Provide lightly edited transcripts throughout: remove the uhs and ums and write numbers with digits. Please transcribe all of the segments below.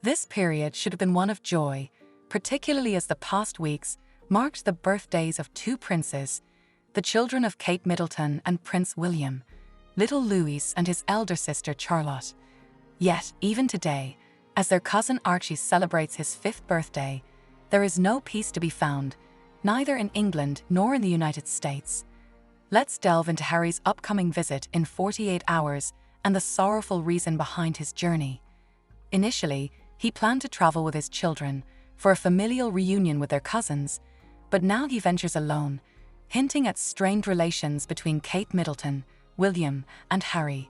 This period should have been one of joy, particularly as the past weeks marked the birthdays of two princes, the children of Kate Middleton and Prince William, little Louis and his elder sister Charlotte. Yet, even today, as their cousin Archie celebrates his 5th birthday, there is no peace to be found, neither in England nor in the United States. Let's delve into Harry's upcoming visit in 48 hours and the sorrowful reason behind his journey. Initially, he planned to travel with his children for a familial reunion with their cousins, but now he ventures alone, hinting at strained relations between Kate Middleton, William, and Harry.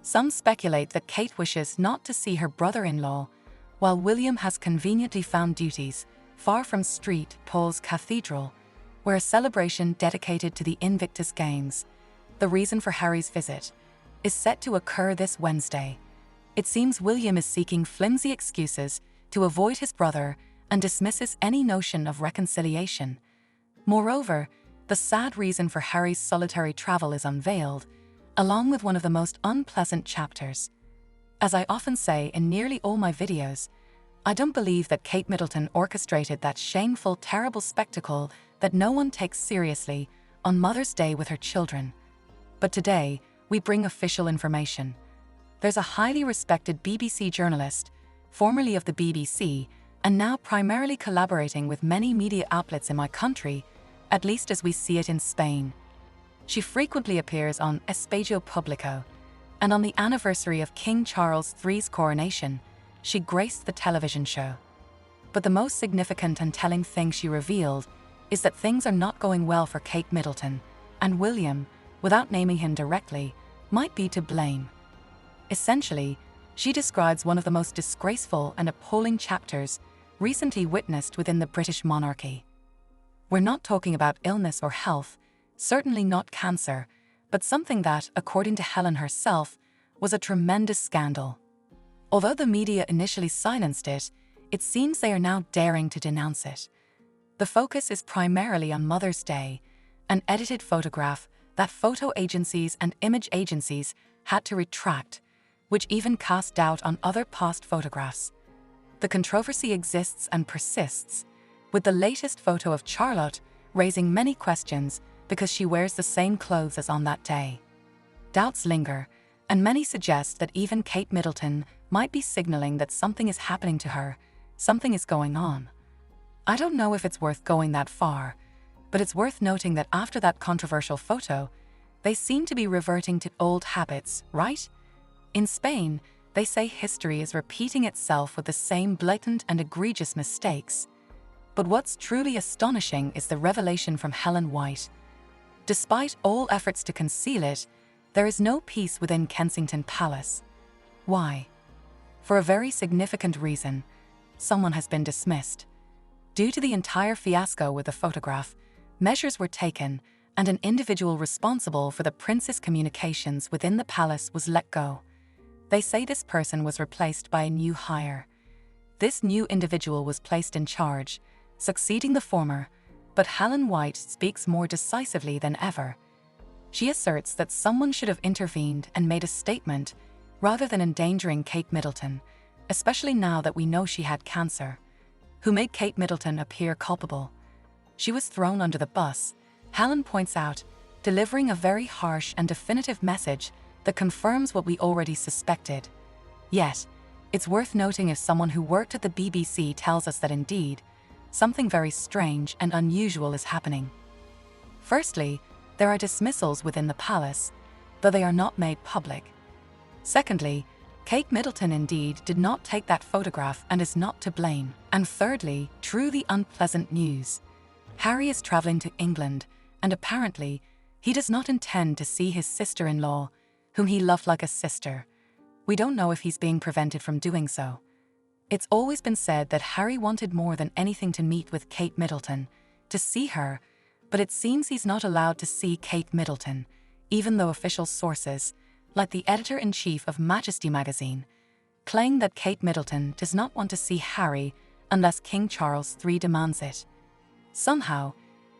Some speculate that Kate wishes not to see her brother-in-law, while William has conveniently found duties far from St. Paul's Cathedral, where a celebration dedicated to the Invictus Games, the reason for Harry's visit, is set to occur this Wednesday. It seems William is seeking flimsy excuses to avoid his brother and dismisses any notion of reconciliation. Moreover, the sad reason for Harry's solitary travel is unveiled, along with one of the most unpleasant chapters. As I often say in nearly all my videos, I don't believe that Kate Middleton orchestrated that shameful, terrible spectacle that no one takes seriously on Mother's Day with her children. But today, we bring official information. There's a highly respected BBC journalist, formerly of the BBC, and now primarily collaborating with many media outlets in my country, at least as we see it in Spain. She frequently appears on Espacio Público, and on the anniversary of King Charles III's coronation, she graced the television show. But the most significant and telling thing she revealed is that things are not going well for Kate Middleton, and William, without naming him directly, might be to blame. Essentially, she describes one of the most disgraceful and appalling chapters recently witnessed within the British monarchy. We're not talking about illness or health, certainly not cancer, but something that, according to Helen herself, was a tremendous scandal. Although the media initially silenced it, it seems they are now daring to denounce it. The focus is primarily on Mother's Day, an edited photograph that photo agencies and image agencies had to retract, which even cast doubt on other past photographs. The controversy exists and persists, with the latest photo of Charlotte raising many questions because she wears the same clothes as on that day. Doubts linger, and many suggest that even Kate Middleton might be signaling that something is happening to her, something is going on. I don't know if it's worth going that far, but it's worth noting that after that controversial photo, they seem to be reverting to old habits, right? In Spain, they say history is repeating itself with the same blatant and egregious mistakes. But what's truly astonishing is the revelation from Helen White. Despite all efforts to conceal it, there is no peace within Kensington Palace. Why? For a very significant reason: someone has been dismissed. Due to the entire fiasco with the photograph, measures were taken, and an individual responsible for the prince's communications within the palace was let go. They say this person was replaced by a new hire. This new individual was placed in charge, succeeding the former, but Helen White speaks more decisively than ever. She asserts that someone should have intervened and made a statement rather than endangering Kate Middleton, especially now that we know she had cancer. Who made Kate Middleton appear culpable? She was thrown under the bus, Helen points out, delivering a very harsh and definitive message that confirms what we already suspected. Yet, it's worth noting if someone who worked at the BBC tells us that indeed, something very strange and unusual is happening. Firstly, there are dismissals within the palace, though they are not made public. Secondly, Kate Middleton indeed did not take that photograph and is not to blame. And thirdly, truly unpleasant news. Harry is traveling to England, and apparently, he does not intend to see his sister-in-law, whom he loved like a sister. We don't know if he's being prevented from doing so. It's always been said that Harry wanted more than anything to meet with Kate Middleton, to see her, but it seems he's not allowed to see Kate Middleton, even though official sources, like the editor-in-chief of Majesty magazine, claim that Kate Middleton does not want to see Harry unless King Charles III demands it. Somehow,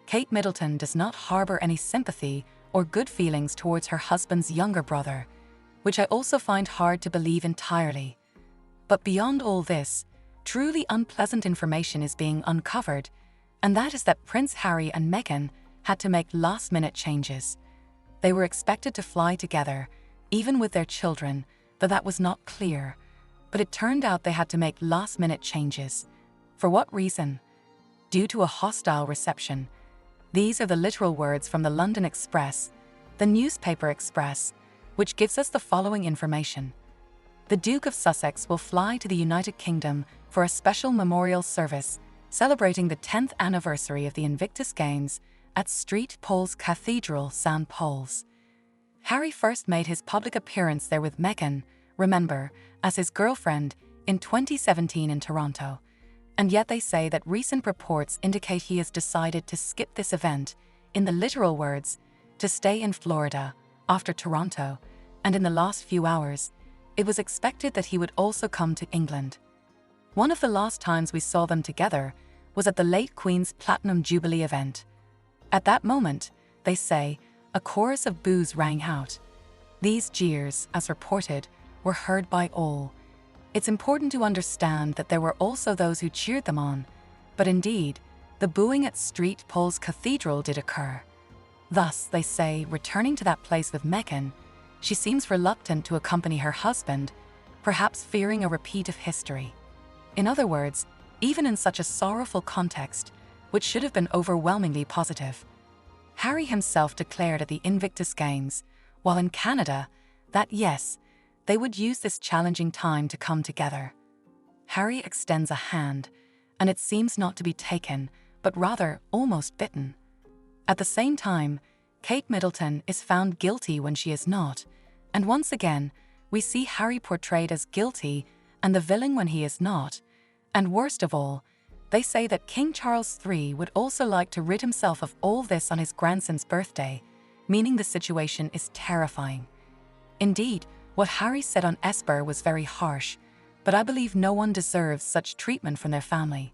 Kate Middleton does not harbor any sympathy or good feelings towards her husband's younger brother, which I also find hard to believe entirely. But beyond all this, truly unpleasant information is being uncovered, and that is that Prince Harry and Meghan had to make last-minute changes. They were expected to fly together, even with their children, though that was not clear. But it turned out they had to make last-minute changes. For what reason? Due to a hostile reception. These are the literal words from the London Express, the newspaper Express, which gives us the following information. The Duke of Sussex will fly to the United Kingdom for a special memorial service celebrating the 10th anniversary of the Invictus Games at St. Paul's Cathedral, St. Paul's. Harry first made his public appearance there with Meghan, remember, as his girlfriend, in 2017 in Toronto. And yet they say that recent reports indicate he has decided to skip this event, in the literal words, to stay in Florida, after Toronto, and in the last few hours, it was expected that he would also come to England. One of the last times we saw them together was at the late Queen's Platinum Jubilee event. At that moment, they say, a chorus of boos rang out. These jeers, as reported, were heard by all. It's important to understand that there were also those who cheered them on, but indeed, the booing at St. Paul's Cathedral did occur. Thus, they say, returning to that place with Meghan, she seems reluctant to accompany her husband, perhaps fearing a repeat of history. In other words, even in such a sorrowful context, which should have been overwhelmingly positive, Harry himself declared at the Invictus Games, while in Canada, that yes, they would use this challenging time to come together. Harry extends a hand, and it seems not to be taken, but rather almost bitten. At the same time, Kate Middleton is found guilty when she is not, and once again, we see Harry portrayed as guilty and the villain when he is not. And worst of all, they say that King Charles III would also like to rid himself of all this on his grandson's birthday, meaning the situation is terrifying. Indeed, what Harry said on Esper was very harsh, but I believe no one deserves such treatment from their family.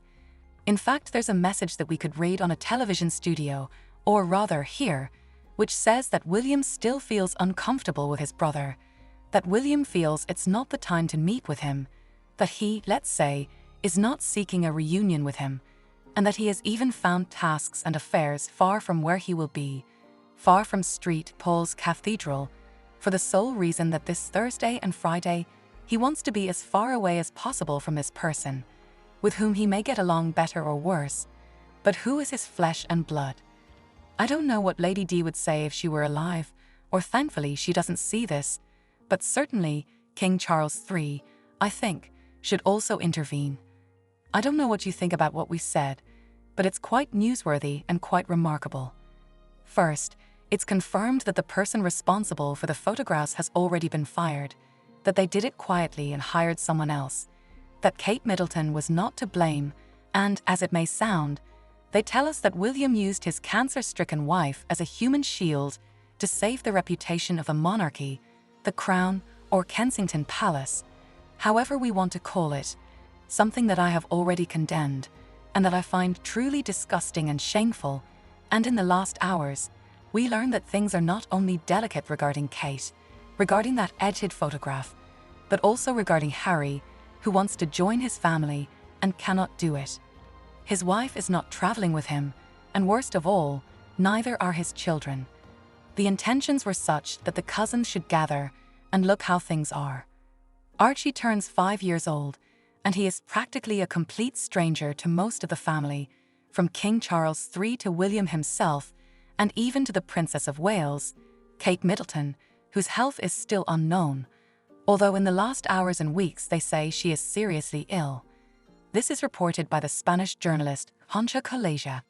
In fact, there's a message that we could read on a television studio, or rather here, which says that William still feels uncomfortable with his brother, that William feels it's not the time to meet with him, that he, let's say, is not seeking a reunion with him, and that he has even found tasks and affairs far from where he will be, far from St. Paul's Cathedral, for the sole reason that this Thursday and Friday he wants to be as far away as possible from this person, with whom he may get along better or worse, but who is his flesh and blood. I don't know what Lady Di would say if she were alive, or thankfully she doesn't see this, but certainly King Charles III, I think, should also intervene. I don't know what you think about what we said, but it's quite newsworthy and quite remarkable. First, it's confirmed that the person responsible for the photographs has already been fired, that they did it quietly and hired someone else, that Kate Middleton was not to blame, and, as it may sound, they tell us that William used his cancer-stricken wife as a human shield to save the reputation of the monarchy, the crown, or Kensington Palace, however we want to call it, something that I have already condemned, and that I find truly disgusting and shameful. And in the last hours, we learn that things are not only delicate regarding Kate, regarding that edited photograph, but also regarding Harry, who wants to join his family and cannot do it. His wife is not traveling with him, and worst of all, neither are his children. The intentions were such that the cousins should gather, and look how things are. Archie turns 5 years old, and he is practically a complete stranger to most of the family, from King Charles III to William himself, and even to the Princess of Wales, Kate Middleton, whose health is still unknown, although in the last hours and weeks they say she is seriously ill. This is reported by the Spanish journalist Concha Coleja.